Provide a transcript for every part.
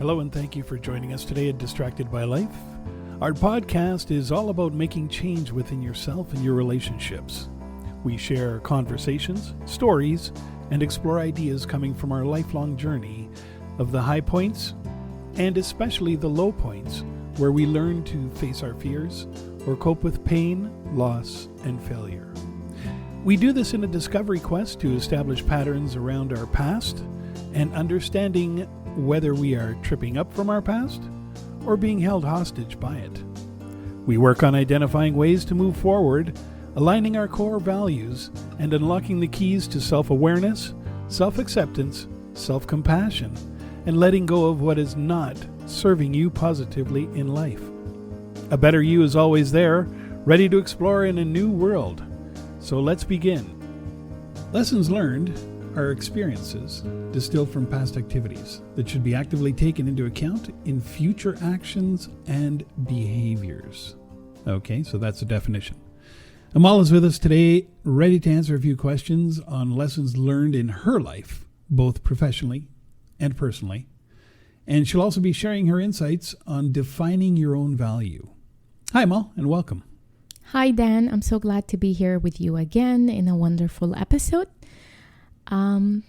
Hello and thank you for joining us today at Distracted by Life. Our podcast is all about making change within yourself and your relationships. We share conversations, stories, and explore ideas coming from our lifelong journey of the high points and especially the low points where we learn to face our fears or cope with pain, loss, and failure. We do this in a discovery quest to establish patterns around our past and understanding whether we are tripping up from our past or being held hostage by it. We work on identifying ways to move forward, aligning our core values, and unlocking the keys to self-awareness, self-acceptance, self-compassion, and letting go of what is not serving you positively in life. A better you is always there, ready to explore in a new world. So let's begin. Lessons learned are experiences distilled from past activities that should be actively taken into account in future actions and behaviors. Okay, so that's the definition. Amal is with us today, ready to answer a few questions on lessons learned in her life, both professionally and personally. And she'll also be sharing her insights on defining your own value. Hi, Amal, and welcome. Hi, Dan. I'm so glad to be here with you again in a wonderful episode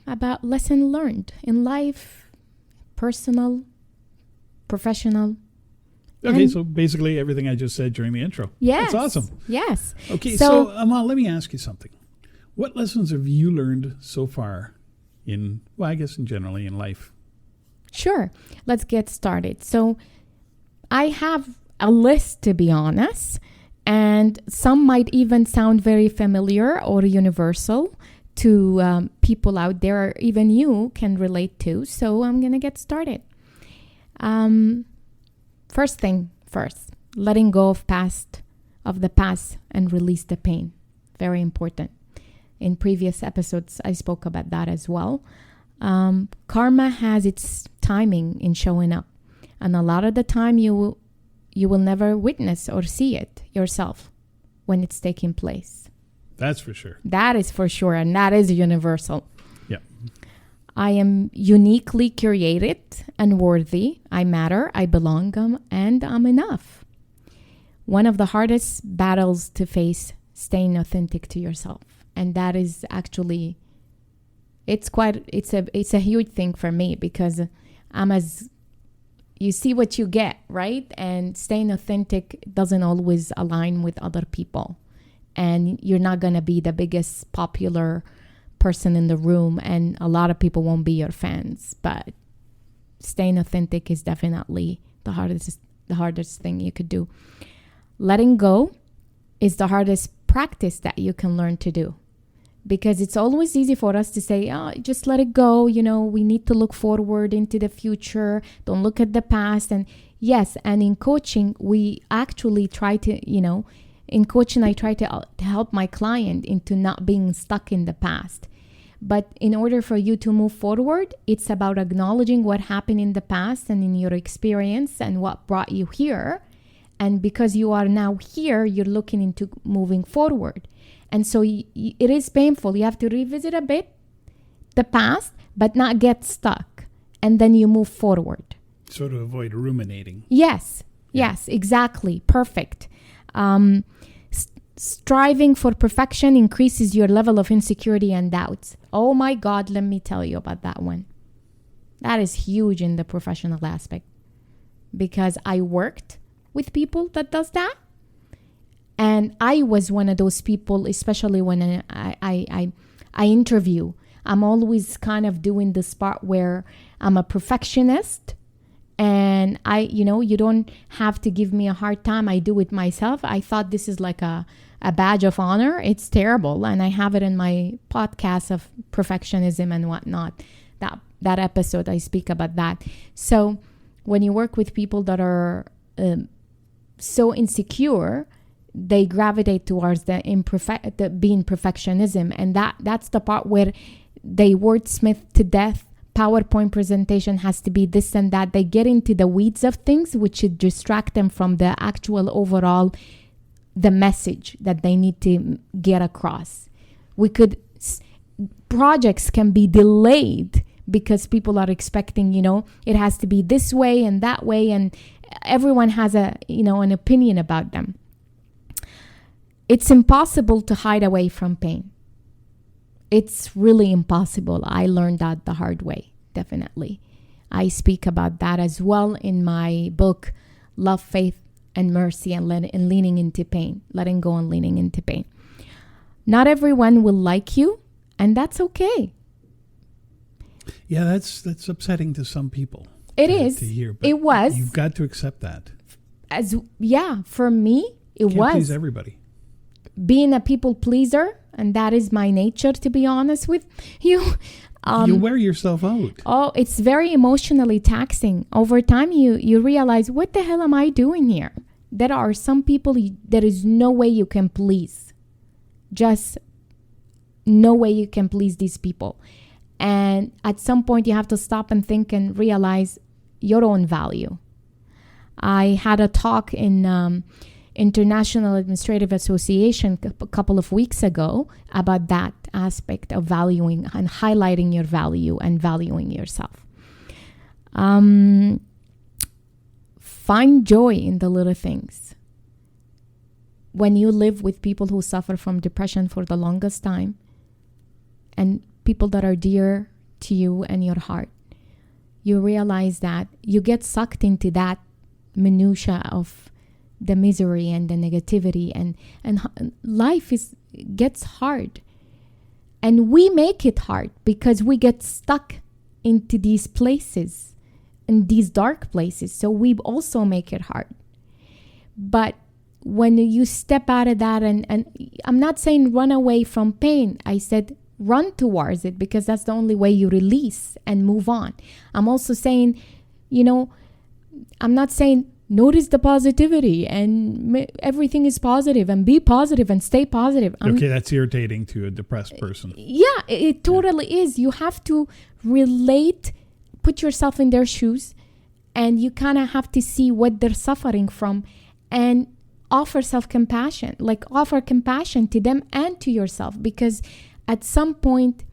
about lesson learned in life, personal, professional. Okay, so basically everything I just said during the intro. Yes. That's awesome. Yes. Okay, so Amal, let me ask you something. What lessons have you learned so far in generally in life? Sure. Let's get started. So I have a list, to be honest, and some might even sound very familiar or universal to people out there, or even you can relate to. So I'm going to get started. First thing first, letting go of the past and release the pain. Very important. In previous episodes, I spoke about that as well. Karma has its timing in showing up. And a lot of the time you will never witness or see it yourself when it's taking place. That's for sure. That is for sure. And that is universal. Yeah. I am uniquely created and worthy. I matter, I belong, and I'm enough. One of the hardest battles to face, staying authentic to yourself. And that is actually, it's a huge thing for me, because you see what you get, right? And staying authentic doesn't always align with other people. And you're not going to be the biggest popular person in the room, and a lot of people won't be your fans. But staying authentic is definitely the hardest thing you could do. Letting go is the hardest practice that you can learn to do, because it's always easy for us to say, oh, just let it go. We need to look forward into the future. Don't look at the past. And yes, and in coaching, we actually try to, in coaching, I try to help my client into not being stuck in the past. But in order for you to move forward, it's about acknowledging what happened in the past and in your experience and what brought you here. And because you are now here, you're looking into moving forward. And so it is painful. You have to revisit a bit the past, but not get stuck. And then you move forward. So to avoid ruminating. Yes. Yeah. Yes, exactly. Perfect. Striving for perfection increases your level of insecurity and doubts. Oh my God, let me tell you about that one. That is huge in the professional aspect, because I worked with people that does that. And I was one of those people, especially when I interview. I'm always kind of doing this part where I'm a perfectionist. And you don't have to give me a hard time. I do it myself. I thought this is like a badge of honor. It's terrible. And I have it in my podcast of perfectionism and whatnot. That episode, I speak about that. So when you work with people that are so insecure, they gravitate towards the being perfectionism. And that's the part where they wordsmith to death. PowerPoint presentation has to be this and that. They get into the weeds of things, which should distract them from the actual overall, the message that they need to get across. Projects can be delayed because people are expecting, it has to be this way and that way, and everyone has an opinion about them. It's impossible to hide away from pain. It's really impossible. I learned that the hard way, definitely. I speak about that as well in my book, Love, Faith, and Mercy, and leaning into pain, letting go and leaning into pain. Not everyone will like you, and that's okay. Yeah, that's upsetting to some people. It is. To hear, but it was. You've got to accept that. For me, it Can't was. please everybody. Being a people pleaser, and that is my nature, to be honest with you. You wear yourself out. Oh, it's very emotionally taxing. Over time, you realize, what the hell am I doing here? There are some people there is no way you can please. Just no way you can please these people. And at some point, you have to stop and think and realize your own value. I had a talk in International Administrative Association a couple of weeks ago about that aspect of valuing and highlighting your value and valuing yourself. Find joy in the little things. When you live with people who suffer from depression for the longest time, and people that are dear to you and your heart, you realize that you get sucked into that minutia of the misery and the negativity, and life gets hard. And we make it hard because we get stuck into these places, in these dark places. So we also make it hard. But when you step out of that, and I'm not saying run away from pain. I said run towards it, because that's the only way you release and move on. I'm also saying, I'm not saying notice the positivity and everything is positive and be positive and stay positive. Okay, that's irritating to a depressed person. Yeah, it totally is. You have to relate, put yourself in their shoes, and you kind of have to see what they're suffering from and offer self-compassion, offer compassion to them and to yourself, because at some point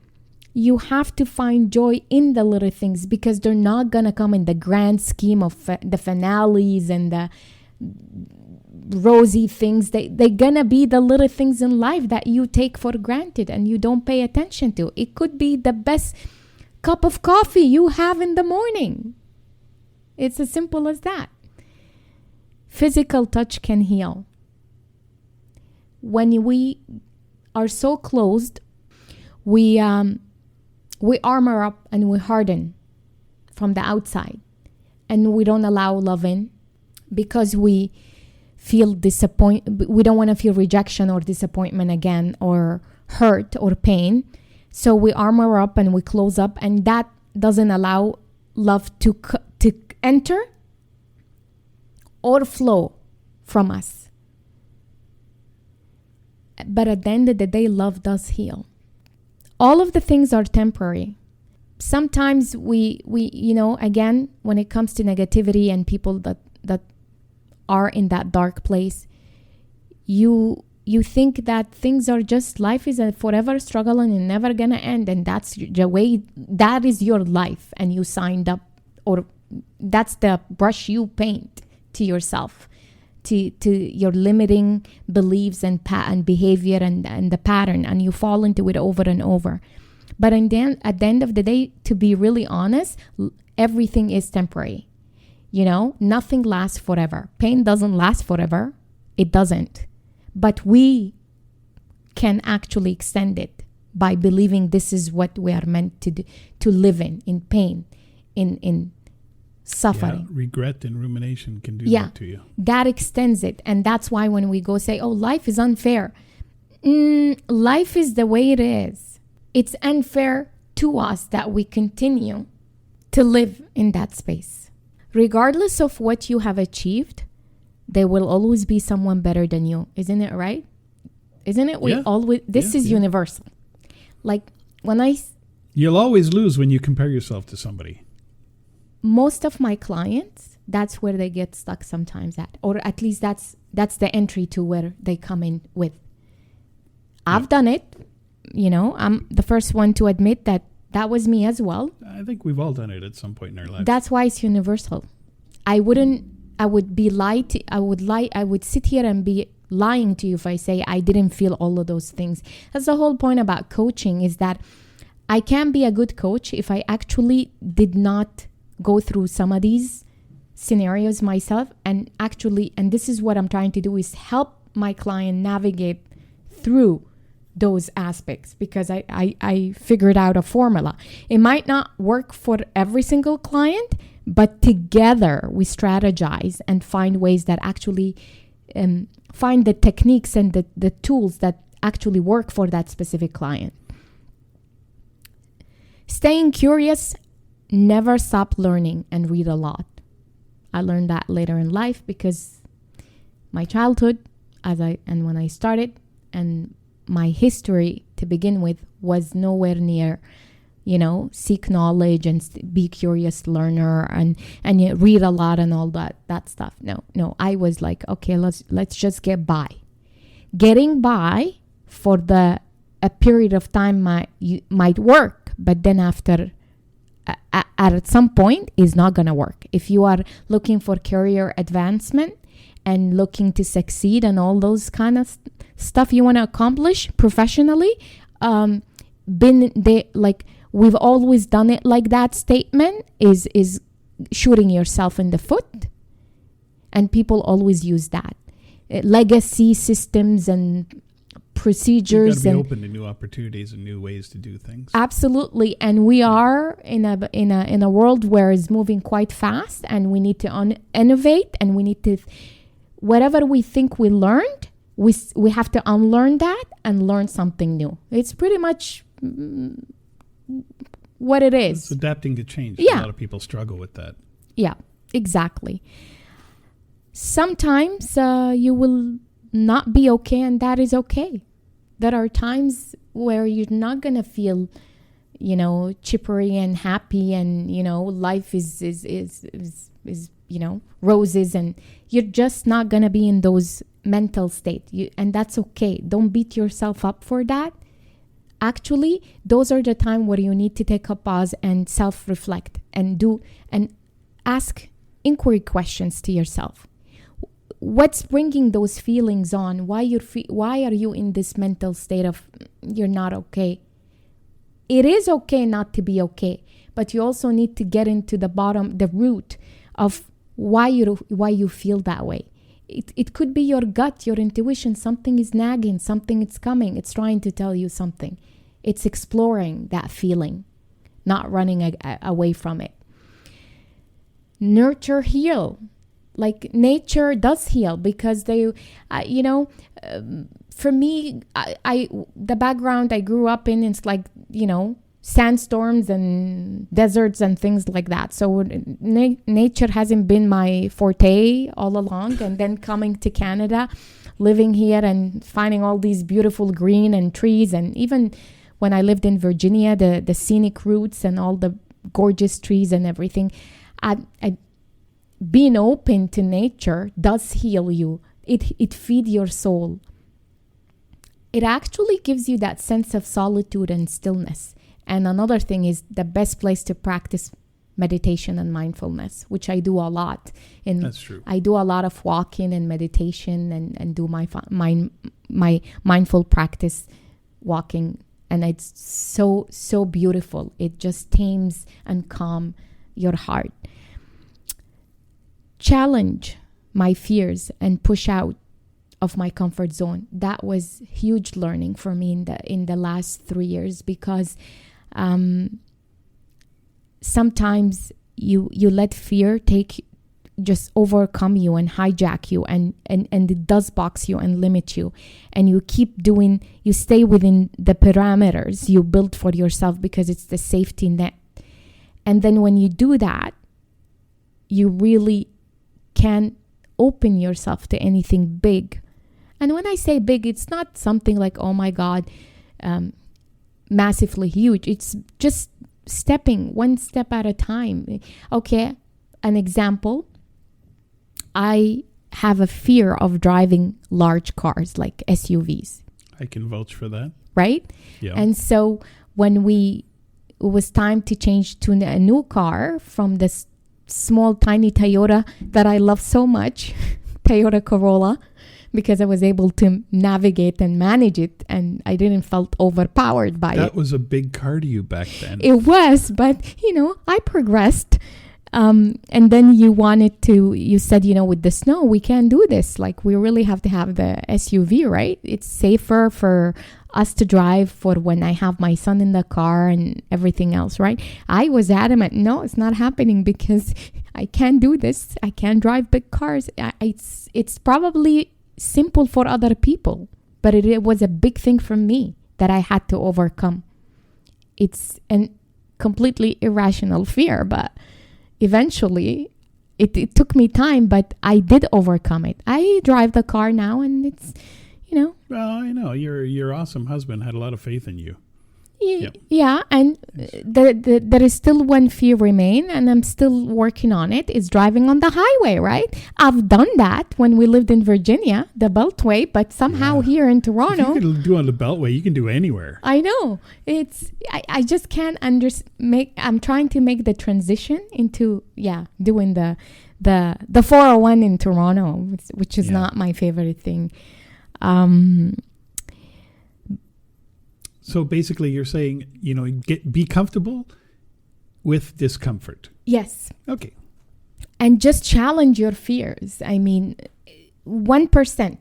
you have to find joy in the little things, because they're not going to come in the grand scheme of the finales and the rosy things. They're going to be the little things in life that you take for granted and you don't pay attention to. It could be the best cup of coffee you have in the morning. It's as simple as that. Physical touch can heal. When we are so closed, we armor up and we harden from the outside, and we don't allow love in because we feel we don't want to feel rejection or disappointment again, or hurt or pain. So we armor up and we close up, and that doesn't allow love to enter or flow from us. But at the end of the day, love does heal. All of the things are temporary. Sometimes we again, when it comes to negativity and people that are in that dark place, you think that things are just, life is a forever struggle and it's never gonna end, and that's the way, that is your life, and you signed up, or that's the brush you paint to yourself, to your limiting beliefs and behavior and the pattern, and you fall into it over and over. But at the end of the day, to be really honest, everything is temporary. Nothing lasts forever. Pain doesn't last forever. It doesn't. But we can actually extend it by believing this is what we are meant to do, to live in pain, in suffering. Yeah, regret and rumination can do that to you. That extends it. And that's why when we go say, oh, life is unfair. Life is the way it is. It's unfair to us that we continue to live in that space. Regardless of what you have achieved, there will always be someone better than you. Isn't it right? Isn't it? This is universal. You'll always lose when you compare yourself to somebody. Most of my clients, that's where they get stuck sometimes at, or at least that's the entry to where they come in with. I've done it. I'm the first one to admit that That was me as well. I think we've all done it at some point in our lives. That's why it's universal. I would sit here and be lying to you if I say I didn't feel all of those things. That's the whole point about coaching, is that I can be a good coach if I actually did not go through some of these scenarios myself, and this is what I'm trying to do, is help my client navigate through those aspects, because I figured out a formula. It might not work for every single client, but together we strategize and find ways that actually find the techniques and the tools that actually work for that specific client. Staying curious, never stop learning, and read a lot. I learned that later in life because my childhood, when I started, and my history to begin with was nowhere near, seek knowledge and be curious learner and you read a lot and all that stuff. No, I was like, okay, let's just get by. Getting by for a period of time might work, but then after at some point is not gonna work. If you are looking for career advancement and looking to succeed and all those kind of stuff you want to accomplish professionally, we've always done it like that statement is shooting yourself in the foot, and people always use that. Legacy systems and procedures. You got to be open to new opportunities and new ways to do things. Absolutely, and we are in a world where it's moving quite fast, and we need to innovate, and we need to, whatever we think we learned, we have to unlearn that and learn something new. It's pretty much what it is. It's adapting to change. Yeah. A lot of people struggle with that. Yeah, exactly. Sometimes you will not be okay, and that is okay. There are times where you're not going to feel, chippery and happy, and, life is roses, and you're just not going to be in those mental state. And that's okay. Don't beat yourself up for that. Actually, those are the time where you need to take a pause and self-reflect and ask inquiry questions to yourself. What's bringing those feelings on? Why are you in this mental state of you're not okay? It is okay not to be okay, but you also need to get into the root of why you feel that way. It could be your gut, your intuition. Something is nagging, something is coming. It's trying to tell you something. It's exploring that feeling, not running away from it. Nurture, heal. Like nature does heal, because they, for me, the background I grew up in, it's like, sandstorms and deserts and things like that. So nature hasn't been my forte all along. And then coming to Canada, living here and finding all these beautiful green and trees. And even when I lived in Virginia, the scenic routes and all the gorgeous trees and everything, being open to nature does heal you. It feeds your soul. It actually gives you that sense of solitude and stillness. And another thing is the best place to practice meditation and mindfulness, which I do a lot. That's true. I do a lot of walking and meditation and do my mindful practice walking. And it's so beautiful. It just tames and calms your heart. Challenge my fears and push out of my comfort zone. That was huge learning for me in the last 3 years, because sometimes you let fear just overcome you and hijack you, and it does box you and limit you, and you stay within the parameters you built for yourself because it's the safety net. And then when you do that, you really can open yourself to anything big. And when I say big, it's not something like, oh my God, massively huge. It's just stepping one step at a time. Okay, an example. I have a fear of driving large cars like SUVs. I can vouch for that. Right? Yeah. And so when we was time to change to a new car from this small, tiny Toyota that I love so much, Toyota Corolla, because I was able to navigate and manage it, and I didn't felt overpowered by it. That was a big car to you back then. It was, but, I progressed. And then you said, with the snow, we can't do this. Like, we really have to have the SUV, right? It's safer for us to drive for when I have my son in the car and everything else, right? I was adamant, no, it's not happening because I can't do this. I can't drive big cars. It's probably simple for other people, but it was a big thing for me that I had to overcome. It's a completely irrational fear, but eventually it took me time, but I did overcome it. I drive the car now, and it's, Well, I know your awesome husband had a lot of faith in you. Yeah, and there is still one fear remain, and I'm still working on it. Is driving on the highway, right? I've done that when we lived in Virginia, the Beltway, but somehow here in Toronto, if you can do on the Beltway, you can do anywhere. I know. I just can't I'm trying to make the transition into doing the 401 in Toronto, which is not my favorite thing. So basically you're saying, be comfortable with discomfort. Yes. Okay. And just challenge your fears. I mean, 1%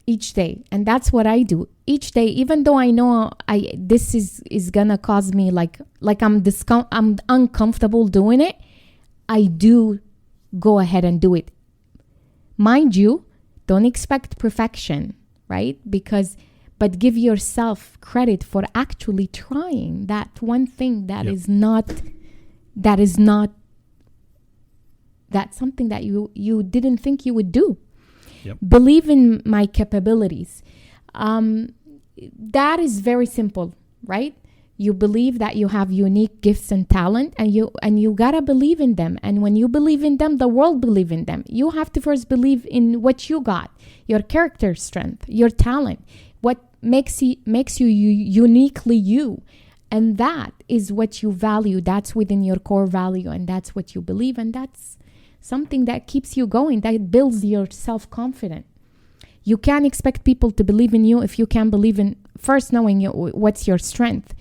each day. And that's what I do each day, even though I know this is going to cause me like I'm uncomfortable doing it. I do go ahead and do it. Mind you, don't expect perfection, right? But give yourself credit for actually trying that one thing that's something that you didn't think you would do. Yep. Believe in my capabilities. That is very simple, right? You believe that you have unique gifts and talent, and you gotta believe in them. And when you believe in them, the world believe in them. You have to first believe in what you got, your character strength, your talent, what makes you uniquely you. And that is what you value. That's within your core value, and that's what you believe. And that's something that keeps you going, that builds your self-confidence. You can't expect people to believe in you if you can't believe in first knowing what's your strength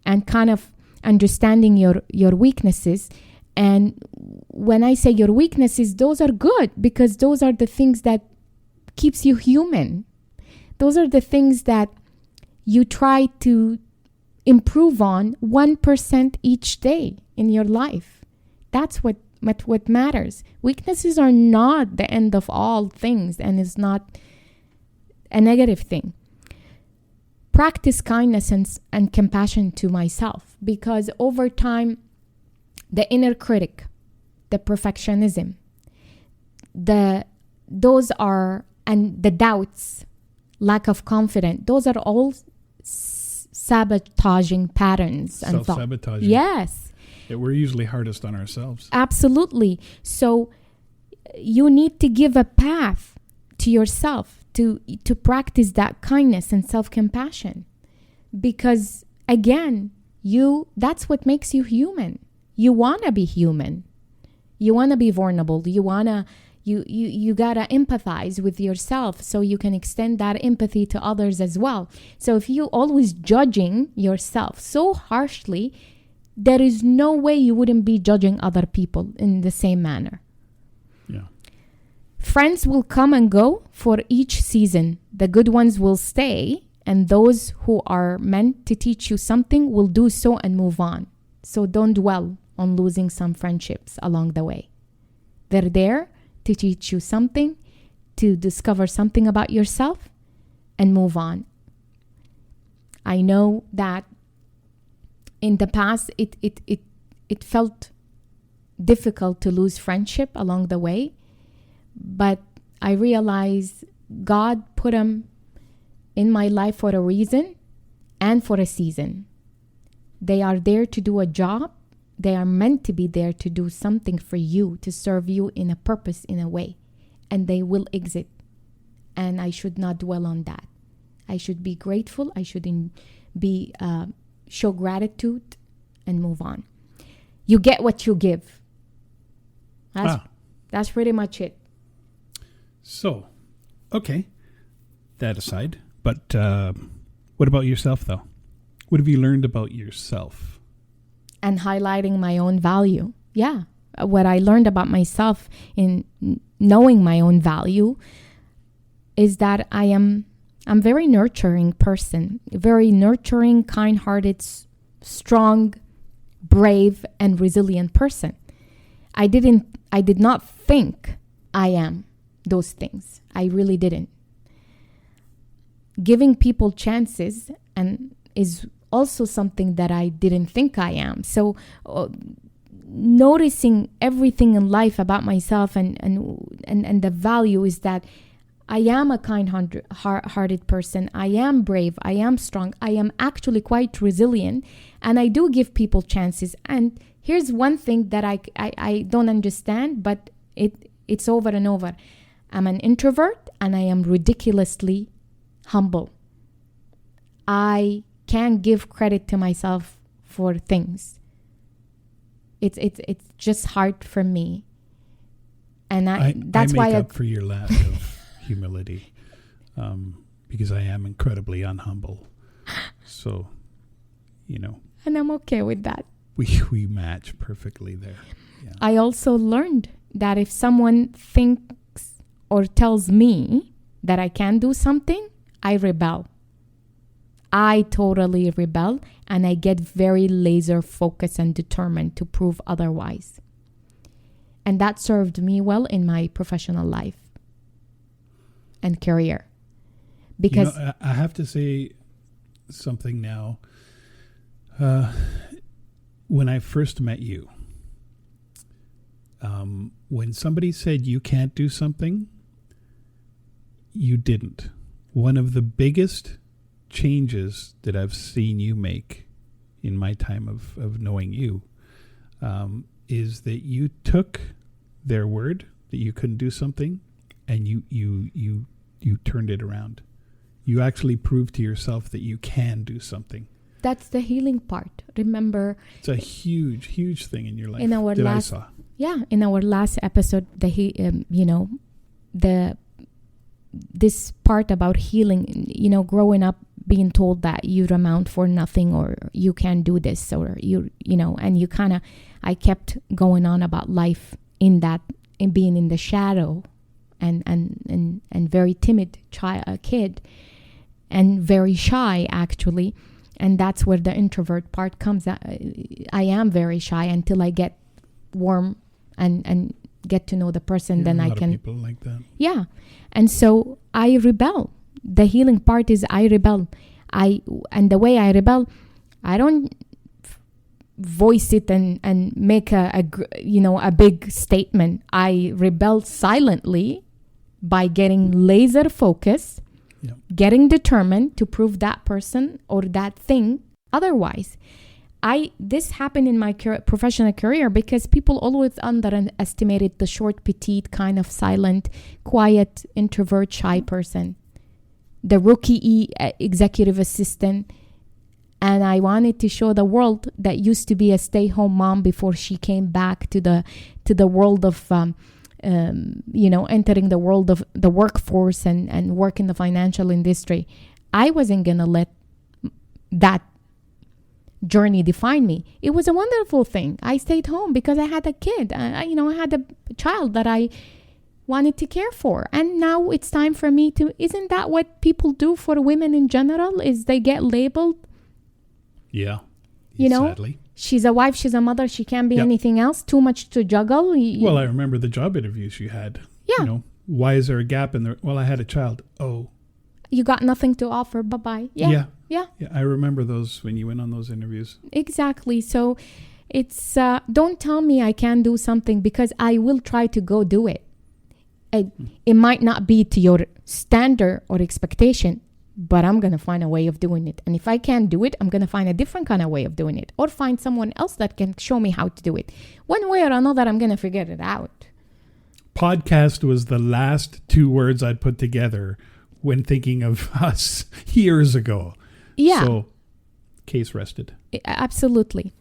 and kind of understanding your weaknesses. And when I say your weaknesses, those are good, because those are the things that keeps you human. Those are the things that you try to improve on 1% each day in your life. That's what matters. Weaknesses are not the end of all things, and is not a negative thing. Practice kindness and compassion to myself, because over time, the inner critic, the perfectionism, those are, and the doubts, lack of confidence, those are all sabotaging patterns. Self-sabotaging. Yes. Yeah, we're usually hardest on ourselves. Absolutely. So you need to give a path to yourself to practice that kindness and self-compassion, because again, that's what makes you human. You want to be human. You want to be vulnerable. You gotta empathize with yourself so you can extend that empathy to others as well. So if you always judging yourself so harshly, there is no way you wouldn't be judging other people in the same manner. Yeah. Friends will come and go for each season. The good ones will stay, and those who are meant to teach you something will do so and move on. So don't dwell on losing some friendships along the way. They're there to teach you something, to discover something about yourself, and move on. I know that in the past, it felt difficult to lose friendship along the way, but I realized God put them in my life for a reason and for a season. They are there to do a job. They are meant to be there to do something for you, to serve you in a purpose, in a way, and they will exit. And I should not dwell on that. I should be grateful. I should show gratitude and move on. You get what you give. That's pretty much it. So, okay, that aside, but what about yourself, though? What have you learned about yourself? And highlighting my own value. Yeah. What I learned about myself in knowing my own value is that I'm a very nurturing person, very nurturing, kind-hearted, strong, brave, and resilient person. I did not think I am those things. I really didn't. Giving people chances and is also something that I didn't think I am. So noticing everything in life about myself and the value is that I am a kind-hearted person. I am brave. I am strong. I am actually quite resilient, and I do give people chances. And here's one thing that I don't understand, but it's over and over. I'm an introvert, and I am ridiculously humble. I can't give credit to myself for things. It's just hard for me, and that's why I make up for your lack of humility, because I am incredibly unhumble. So, and I'm okay with that. We match perfectly there. Yeah. I also learned that if someone thinks or tells me that I can do something, I rebel. I totally rebel, and I get very laser focused and determined to prove otherwise. And that served me well in my professional life and career. Because I have to say something now. When I first met you, when somebody said you can't do something, you didn't. One of the biggest changes that I've seen you make in my time of knowing you is that you took their word that you couldn't do something, and you turned it around. You actually proved to yourself that you can do something. That's the healing part. Remember, it's a huge, huge thing in your life. In our I saw. Yeah, in our last episode, this part about healing. Growing up, being told that you amount for nothing, or you can't do this, or and I kept going on about life in being in the shadow, and very timid kid, and very shy actually. And that's where the introvert part comes. I am very shy until I get warm and get to know the person. Then I can. People like that. Yeah, and so I rebel. The healing part is I rebel. And the way I rebel, I don't voice it and make a big statement. I rebel silently by getting laser focused. Yep. Getting determined to prove that person or that thing otherwise. This happened in my professional career because people always underestimated the short, petite, kind of silent, quiet, introvert, shy person. The rookie executive assistant. And I wanted to show the world that used to be a stay-home mom before she came back to the world of entering the world of the workforce and work in the financial industry. I wasn't going to let that journey define me. It was a wonderful thing. I stayed home because I had a kid. I had a child that I wanted to care for. And now it's time for me to... Isn't that what people do for women in general? Is they get labeled? Yeah. Sadly. She's a wife, she's a mother, she can't be anything else, too much to juggle. Well, I remember the job interviews you had. Yeah. Why is there a gap in there? Well, I had a child. Oh. You got nothing to offer, bye-bye. Yeah. I remember those when you went on those interviews. Exactly. So it's, don't tell me I can't do something, because I will try to go do it. It might not be to your standard or expectation, but I'm going to find a way of doing it. And if I can't do it, I'm going to find a different kind of way of doing it, or find someone else that can show me how to do it. One way or another, I'm going to figure it out. Podcast was the last two words I'd put together when thinking of us years ago. Yeah. So, case rested. Absolutely.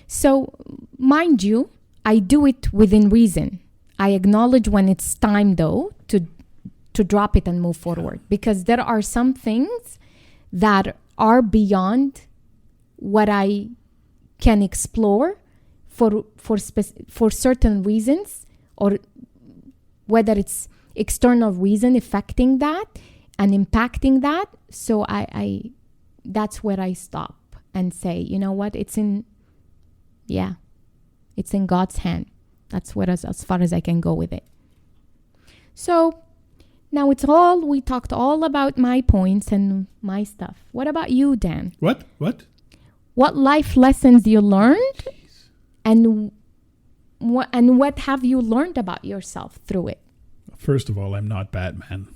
So, mind you, I do it within reason. I acknowledge when it's time, though, to drop it and move forward. Because there are some things that are beyond what I can explore for certain reasons, or whether it's external reason affecting that and impacting that. So I that's where I stop and say, you know what, it's in God's hand. That's what as far as I can go with it. So now we talked all about my points and my stuff. What about you, Dan? What? What life lessons you learned? And what have you learned about yourself through it? First of all, I'm not Batman.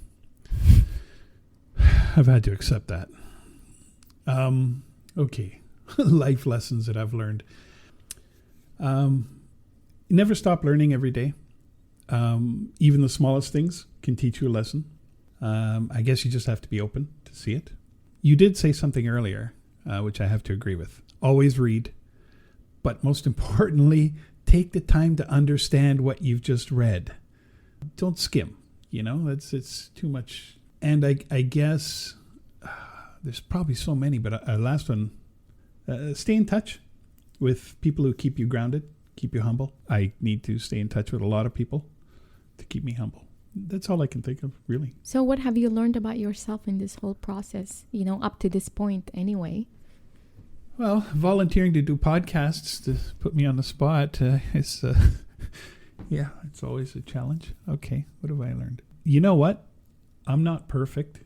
I've had to accept that. Okay. Life lessons that I've learned. Never stop learning every day. Even the smallest things can teach you a lesson. I guess you just have to be open to see it. You did say something earlier, which I have to agree with. Always read. But most importantly, take the time to understand what you've just read. Don't skim, it's too much. And I guess there's probably so many, but last one, stay in touch with people who keep you grounded, keep you humble. I need to stay in touch with a lot of people to keep me humble. That's all I can think of, really. So what have you learned about yourself in this whole process, up to this point anyway? Well, volunteering to do podcasts to put me on the spot is, it's always a challenge. Okay, what have I learned? You know what? I'm not perfect.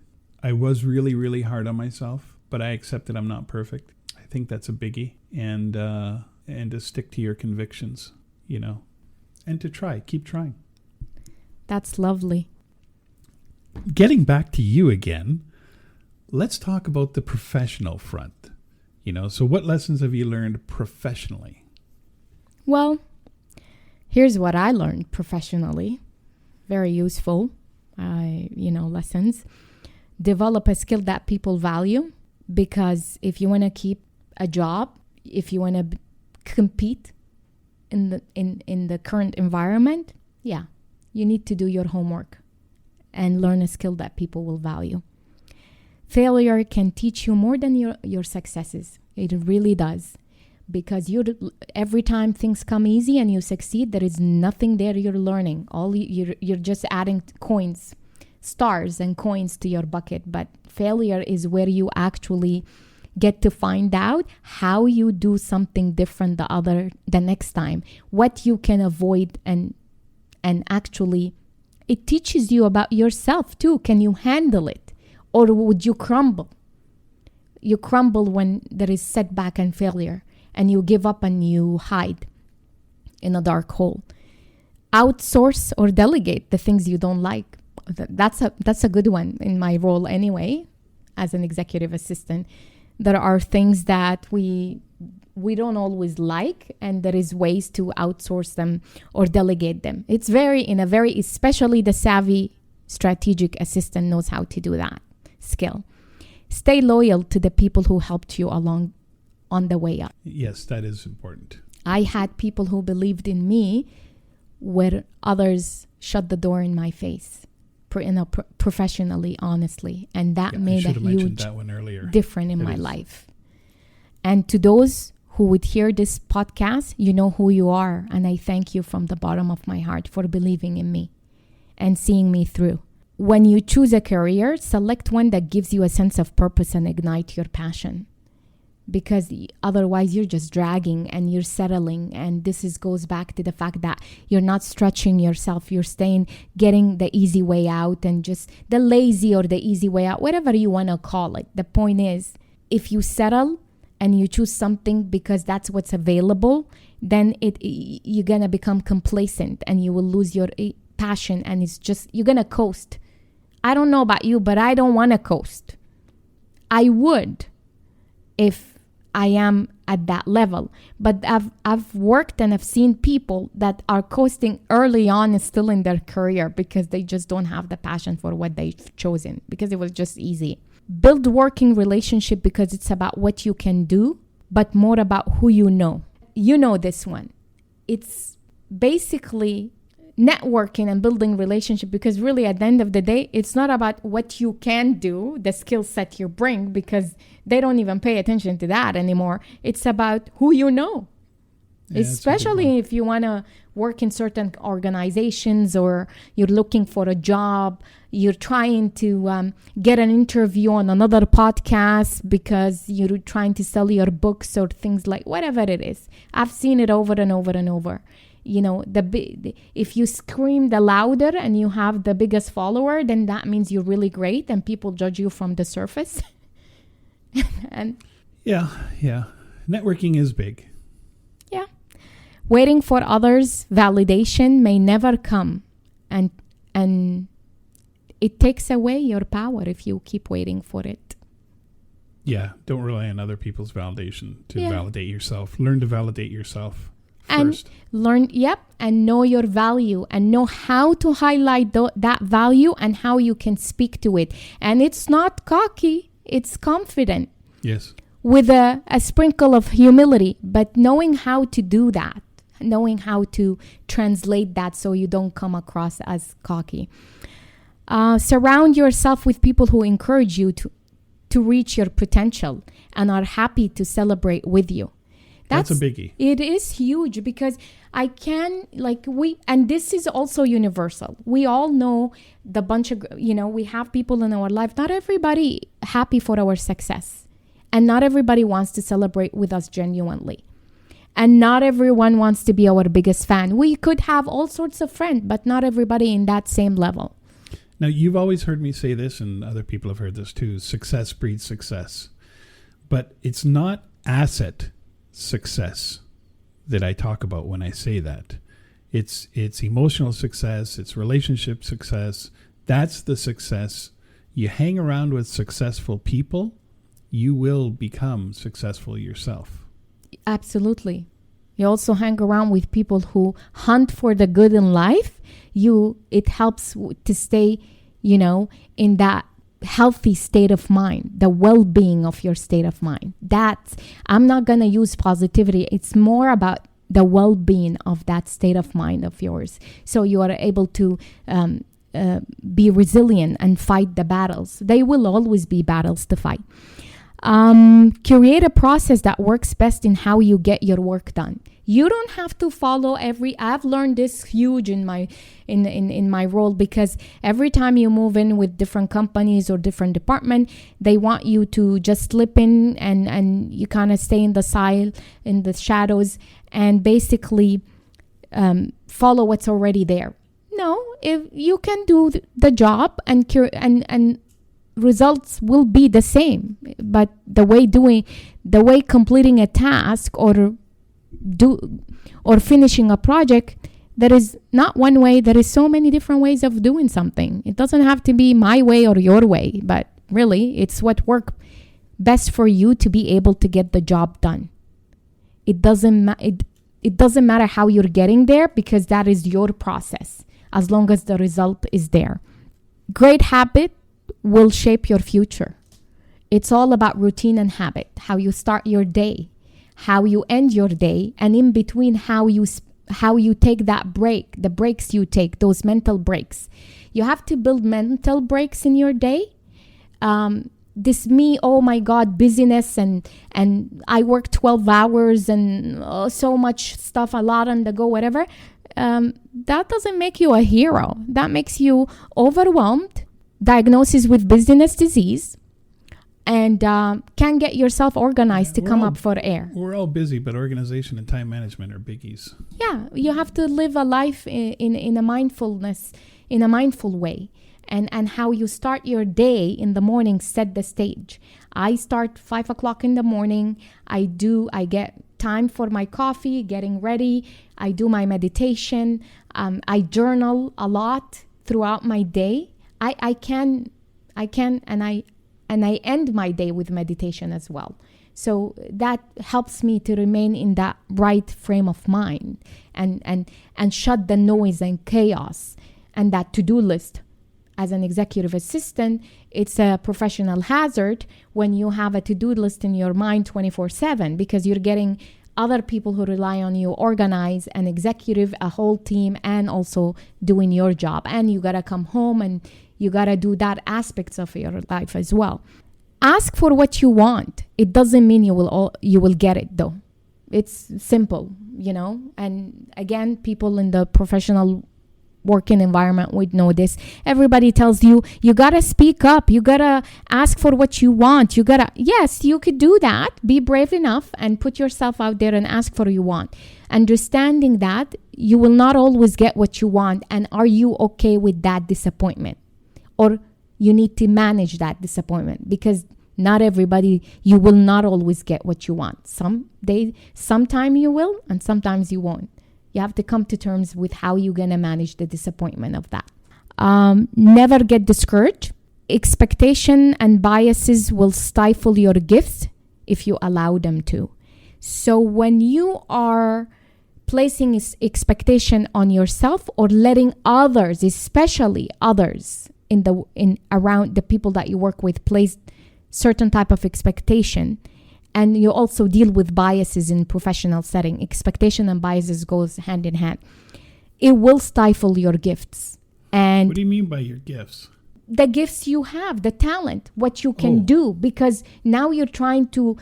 I was really, really hard on myself, but I accept that I'm not perfect. I think that's a biggie. And to stick to your convictions, and to keep trying. That's lovely. Getting back to you again, let's talk about the professional front. So what lessons have you learned professionally? Well, here's what I learned professionally. Very useful, lessons. Develop a skill that people value, because if you want to keep a job, if you want to compete in the current environment, you need to do your homework and learn a skill that people will value. Failure can teach you more than your successes. It really does. Because every time things come easy and you succeed, there is nothing there you're learning. You're just adding coins, stars and coins to your bucket. But failure is where you actually get to find out how you do something different the next time, what you can avoid, and actually it teaches you about yourself too. Can you handle it? Or would you crumble? You crumble when there is setback and failure, and you give up and you hide in a dark hole. Outsource or delegate the things you don't like. That's a good one in my role anyway, as an executive assistant. There are things that we don't always like, and there is ways to outsource them or delegate them. It's especially the savvy strategic assistant knows how to do that skill. Stay loyal to the people who helped you along on the way up. Yes, that is important. I had people who believed in me where others shut the door in my face, professionally, honestly. And that made a huge difference in my life. And to those who would hear this podcast, you know who you are. And I thank you from the bottom of my heart for believing in me and seeing me through. When you choose a career, select one that gives you a sense of purpose and ignite your passion. Because otherwise you're just dragging and you're settling. And goes back to the fact that you're not stretching yourself. You're getting the easy way out, and just the lazy or the easy way out, whatever you want to call it. The point is, if you settle and you choose something because that's what's available, then you're going to become complacent and you will lose your passion, and you're going to coast. I don't know about you, but I don't want to coast. I would if I am at that level. But I've worked and I've seen people that are coasting early on and still in their career because they just don't have the passion for what they've chosen, because it was just easy. Build working relationship because it's about what you can do, but more about who you know. you know this one. It's basically networking and building relationship, because really at the end of the day, it's not about what you can do, the skill set you bring, because they don't even pay attention to that anymore. It's about who you know. Yeah, especially if you want to work in certain organizations, or you're looking for a job, you're trying to get an interview on another podcast because you're trying to sell your books or things like whatever it is. I've seen it over and over and over. You know, if you scream the louder and you have the biggest follower, then that means you're really great and people judge you from the surface. And yeah. Networking is big. Yeah. Waiting for others' validation may never come. And it takes away your power if you keep waiting for it. Yeah. Don't rely on other people's validation to validate yourself. Learn to validate yourself first. And know your value and know how to highlight that value and how you can speak to it. And it's not cocky, it's confident. Yes. With a sprinkle of humility, but knowing how to do that, knowing how to translate that so you don't come across as cocky. Surround yourself with people who encourage you to reach your potential and are happy to celebrate with you. That's a biggie. It is huge, because and this is also universal. We all know we have people in our life. Not everybody happy for our success. And not everybody wants to celebrate with us genuinely. And not everyone wants to be our biggest fan. We could have all sorts of friends, but not everybody in that same level. Now, you've always heard me say this, and other people have heard this too. Success breeds success. But it's not asset success that I talk about when I say that. It's emotional success. It's relationship success. That's the success. You hang around with successful people, you will become successful yourself. Absolutely. You also hang around with people who hunt for the good in life. It helps to stay, in that healthy state of mind, the well-being of your state of mind. I'm not going to use positivity. It's more about the well-being of that state of mind of yours. So you are able to be resilient and fight the battles. They will always be battles to fight. Create a process that works best in how you get your work done. You don't have to follow I've learned this huge in my role, because every time you move in with different companies or different department, they want you to just slip in and you kind of stay in the shadows and basically follow what's already there. No, if you can do the job and results will be the same, but the way completing a task or finishing a project, there is not one way. There is so many different ways of doing something. It doesn't have to be my way or your way, but really it's what works best for you to be able to get the job done. It doesn't matter how you're getting there, because that is your process, as long as the result is there. Great habit will shape your future. It's all about routine and habit, how you start your day, how you end your day, and in between how you take that break, the breaks you take, those mental breaks. You have to build mental breaks in your day. Oh my God, busyness and I work 12 hours and so much stuff, a lot on the go, whatever. That doesn't make you a hero. That makes you overwhelmed, diagnosis with busyness disease, and can't get yourself organized to come up for air. We're all busy, but organization and time management are biggies. Yeah, you have to live a life in a mindfulness, in a mindful way. And how you start your day in the morning set the stage. I start 5 o'clock in the morning. I get time for my coffee, getting ready. I do my meditation. I journal a lot throughout my day. I end my day with meditation as well. So that helps me to remain in that right frame of mind and shut the noise and chaos and that to-do list. As an executive assistant, it's a professional hazard when you have a to-do list in your mind 24/7, because you're getting other people who rely on you, organize an executive, a whole team, and also doing your job. And you got to come home and you got to do that aspects of your life as well. Ask for what you want. It doesn't mean you will get it though. It's simple, and again, people in the professional working environment would know this. Everybody tells you gotta speak up, you gotta ask for what you want, yes, you could do that. Be brave enough and put yourself out there and ask for what you want, understanding that you will not always get what you want. And are you okay with that disappointment? Or you need to manage that disappointment, because not everybody, you will not always get what you want. Sometime you will, and sometimes you won't. You have to come to terms with how you're going to manage the disappointment of that. Never get discouraged. Expectation and biases will stifle your gifts if you allow them to. So when you are placing expectation on yourself, or letting others, especially others in around the people that you work with, place certain type of expectation, and you also deal with biases in professional setting. Expectation and biases goes hand in hand. It will stifle your gifts. And what do you mean by your gifts? The gifts you have, the talent, what you can do, because now you're trying to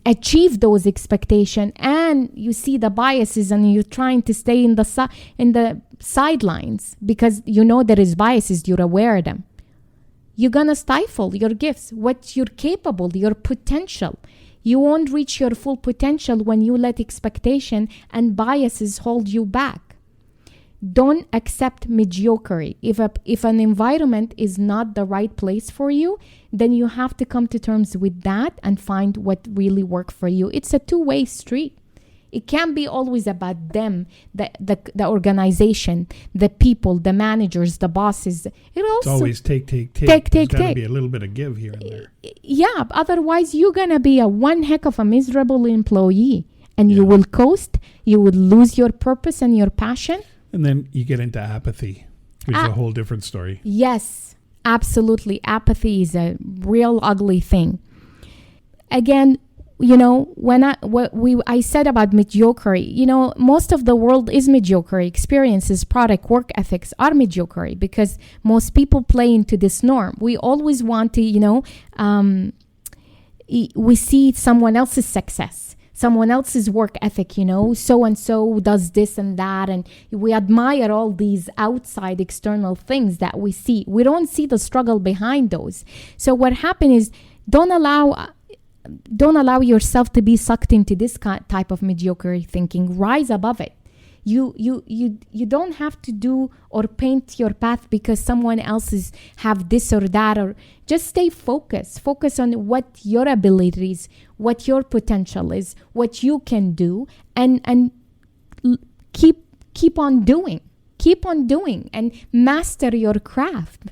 achieve those expectations, and you see the biases, and you're trying to stay in the sidelines because there is biases. You're aware of them. You're gonna stifle your gifts, what you're capable, your potential. You won't reach your full potential when you let expectation and biases hold you back. Don't accept mediocrity. If an environment is not the right place for you, then you have to come to terms with that and find what really works for you. It's a two-way street. It can't be always about them, the organization, the people, the managers, the bosses. It's always take. There's got to be a little bit of give here and there. Yeah, otherwise you're going to be one heck of a miserable employee, and you will coast, you will lose your purpose and your passion. And then you get into apathy, which is a whole different story. Yes, absolutely. Apathy is a real ugly thing. Again, when I said about mediocrity, most of the world is mediocre. Experiences, product, work ethics are mediocre because most people play into this norm. We always want to, we see someone else's success, someone else's work ethic, so-and-so does this and that. And we admire all these outside external things that we see. We don't see the struggle behind those. So what happened is, don't allow yourself to be sucked into this type of mediocre thinking. Rise above it. You don't have to do or paint your path because someone else's have this or that, or just stay focused. Focus on what your abilities, what your potential is, what you can do, and keep on doing. Keep on doing and master your craft.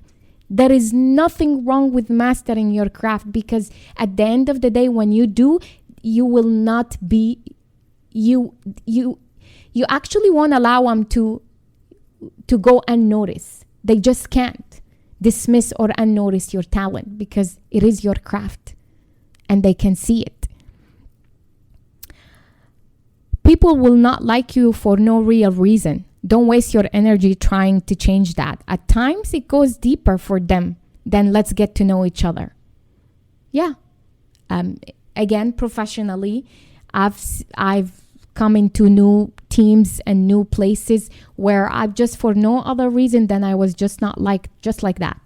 There is nothing wrong with mastering your craft, because at the end of the day, when you do, you will not be, you actually won't allow them to go unnoticed. They just can't dismiss or unnotice your talent because it is your craft and they can see it. People will not like you for no real reason. Don't waste your energy trying to change that. At times, it goes deeper for them than let's get to know each other. Yeah. Again, professionally, I've come into new teams and new places where I've just, for no other reason than I was just not just like that.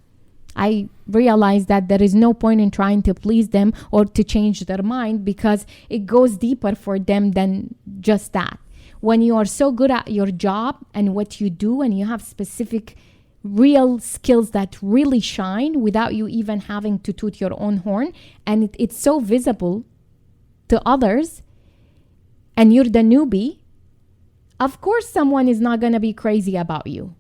I realized that there is no point in trying to please them or to change their mind, because it goes deeper for them than just that. When you are so good at your job and what you do, and you have specific real skills that really shine without you even having to toot your own horn, and it's so visible to others, and you're the newbie, of course someone is not going to be crazy about you.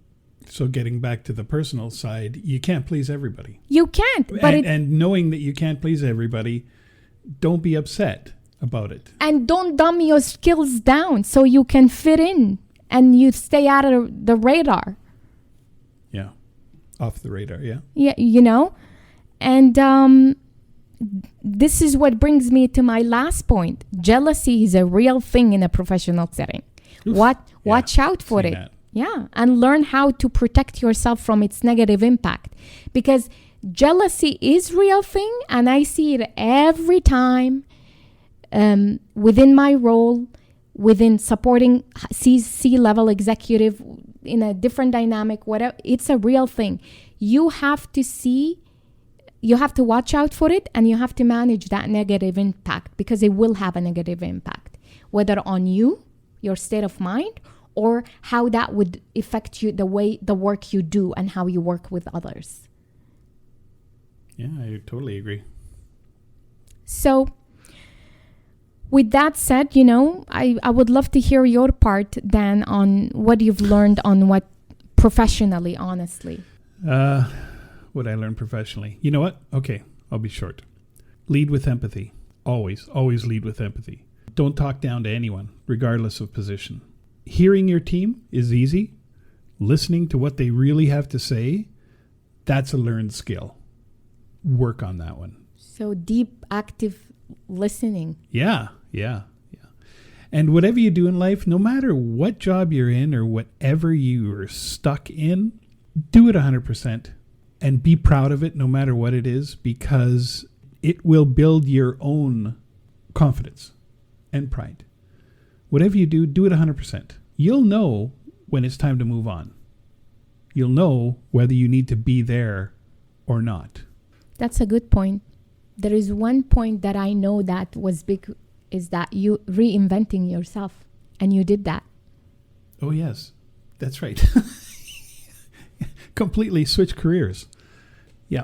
So getting back to the personal side, you can't please everybody. You can't. But and knowing that you can't please everybody, don't be upset about it. And don't dumb your skills down so you can fit in and you stay out of the radar. Yeah. Off the radar, yeah. Yeah, And this is what brings me to my last point. Jealousy is a real thing in a professional setting. Oof. Watch out for it. That. Yeah, and learn how to protect yourself from its negative impact, because jealousy is real thing, and I see it every time within my role, within supporting C-level executive in a different dynamic, whatever. It's a real thing. You have to watch out for it, and you have to manage that negative impact, because it will have a negative impact, whether on you, your state of mind, or how that would affect you, the work you do and how you work with others. Yeah, I totally agree. So with that said, I would love to hear your part, Dan, on what you've learned on what professionally, honestly. What I learned professionally. You know what? Okay, I'll be short. Lead with empathy. Always lead with empathy. Don't talk down to anyone, regardless of position. Hearing your team is easy. Listening to what they really have to say, that's a learned skill. Work on that one. So deep, active listening. Yeah. And whatever you do in life, no matter what job you're in or whatever you are stuck in, do it 100% and be proud of it no matter what it is, because it will build your own confidence and pride. Whatever you do it 100%. You'll know when it's time to move on. You'll know whether you need to be there or not. That's a good point. There is one point that I know that was big, is that you reinventing yourself, and you did that. Oh, yes. That's right. Completely switched careers. Yeah,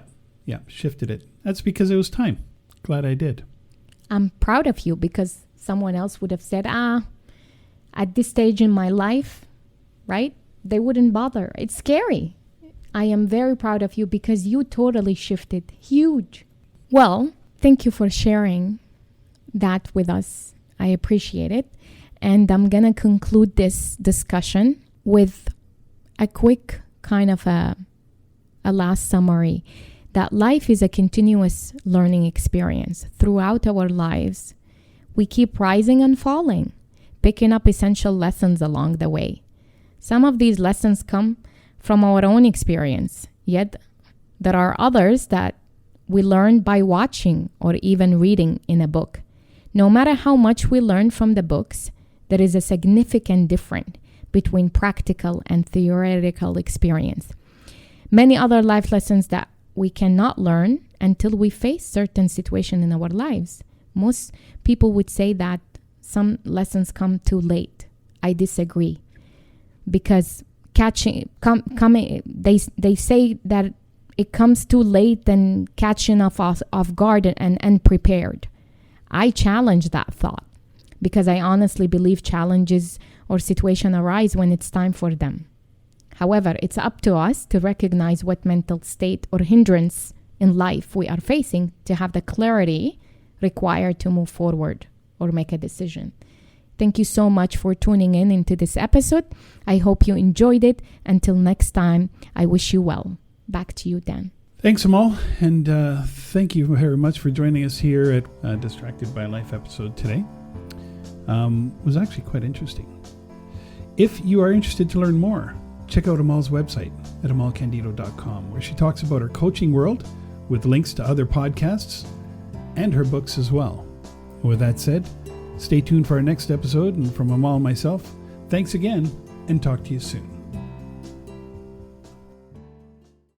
shifted it. That's because it was time. Glad I did. I'm proud of you, because someone else would have said, at this stage in my life, right? They wouldn't bother. It's scary. I am very proud of you, because you totally shifted. Huge. Well, thank you for sharing that with us. I appreciate it. And I'm going to conclude this discussion with a quick kind of a last summary, that life is a continuous learning experience. Throughout our lives, we keep rising and falling, picking up essential lessons along the way. Some of these lessons come from our own experience, yet there are others that we learn by watching or even reading in a book. No matter how much we learn from the books, there is a significant difference between practical and theoretical experience. Many other life lessons that we cannot learn until we face certain situations in our lives. Most people would say that some lessons come too late. I disagree, because they say that it comes too late and catching off guard and unprepared. I challenge that thought, because I honestly believe challenges or situations arise when it's time for them. However, it's up to us to recognize what mental state or hindrance in life we are facing to have the clarity required to move forward or make a decision. Thank you so much for tuning in into this episode. I hope you enjoyed it. Until next time, I wish you well. Back to you, Dan. Thanks, Amal, and thank you very much for joining us here at Distracted by Life episode today. It was actually quite interesting. If you are interested to learn more, check out Amal's website at amalcandido.com, where she talks about her coaching world with links to other podcasts and her books as well. With that said, stay tuned for our next episode, and from Amal and myself, thanks again, and talk to you soon.